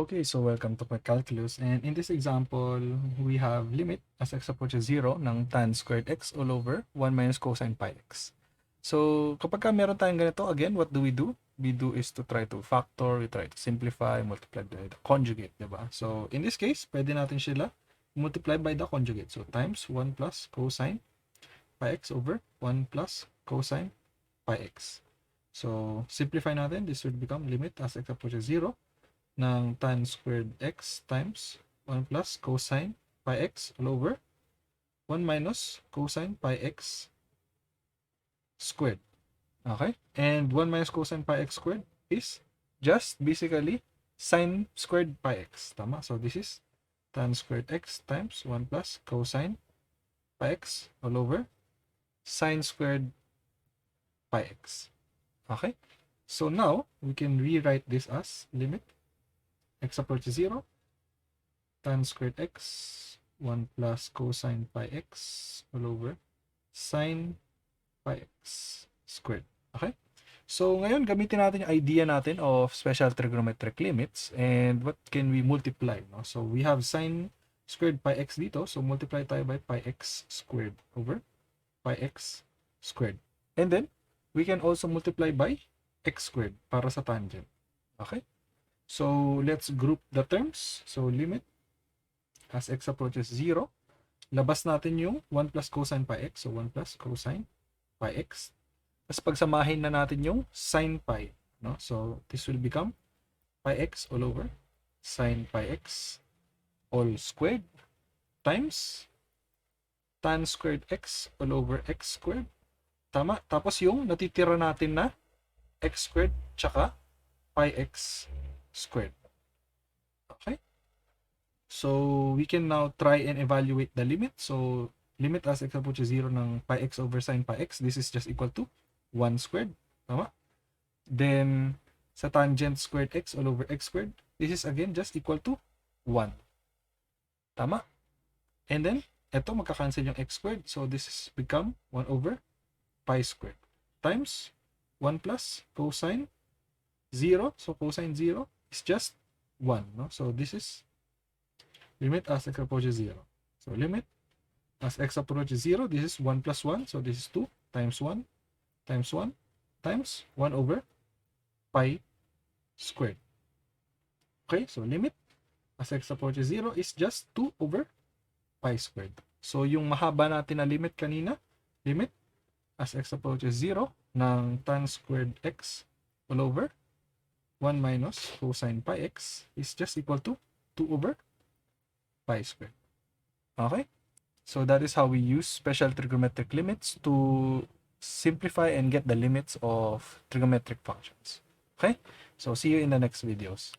Okay, so welcome to my calculus, and in this example, we have limit as x approaches 0 ng tan squared x all over 1 minus cosine pi x. So kapag meron tayong ganito, again, what do? We do is to try to factor, we try to simplify, multiply by the conjugate, diba? So in this case, pwede natin sila multiply by the conjugate. So times 1 plus cosine pi x over 1 plus cosine pi x. So simplify natin, this would become limit as x approaches 0 ng tan squared x times 1 plus cosine pi x all over 1 minus cosine pi x squared. Okay? And 1 minus cosine pi x squared is just basically sine squared pi x. Tama? So this is tan squared x times 1 plus cosine pi x all over sine squared pi x. Okay? So now, we can rewrite this as limit x approaches 0, tan squared x, 1 plus cosine pi x all over sine pi x squared. Okay? So, ngayon, gamitin natin yung idea natin of special trigonometric limits and what can we multiply. No? So, we have sine squared pi x dito. So, multiply tayo by pi x squared over pi x squared. And then, we can also multiply by x squared para sa tangent. Okay? So, let's group the terms. So, limit as x approaches 0. Labas natin yung 1 plus cosine pi x. So, 1 plus cosine pi x. Tapos, pagsamahin na natin yung sine pi. No? So, this will become pi x all over sine pi x all squared times tan squared x all over x squared. Tama? Tapos, yung natitira natin na x squared tsaka pi x squared. Okay? So, we can now try and evaluate the limit. So, limit as x approaches 0 ng pi x over sine pi x, this is just equal to 1 squared. Tama? Then, sa tangent squared x all over x squared, this is again just equal to 1. Tama? And then, eto magka-cancel yung x squared. So, this is become 1 over pi squared times 1 plus cosine 0. So, cosine 0 is just 1. No? So, this is limit as x approaches 0. So, limit as x approaches 0, this is 1 plus 1. So, this is 2 times 1 times 1 times 1 over pi squared. Okay, so limit as x approaches 0 is just 2 over pi squared. So, yung mahaba natin na limit kanina, limit as x approaches 0 ng tan squared x all over 1 minus cosine pi x is just equal to 2 over pi squared. Okay? So that is how we use special trigonometric limits to simplify and get the limits of trigonometric functions. Okay? So see you in the next videos.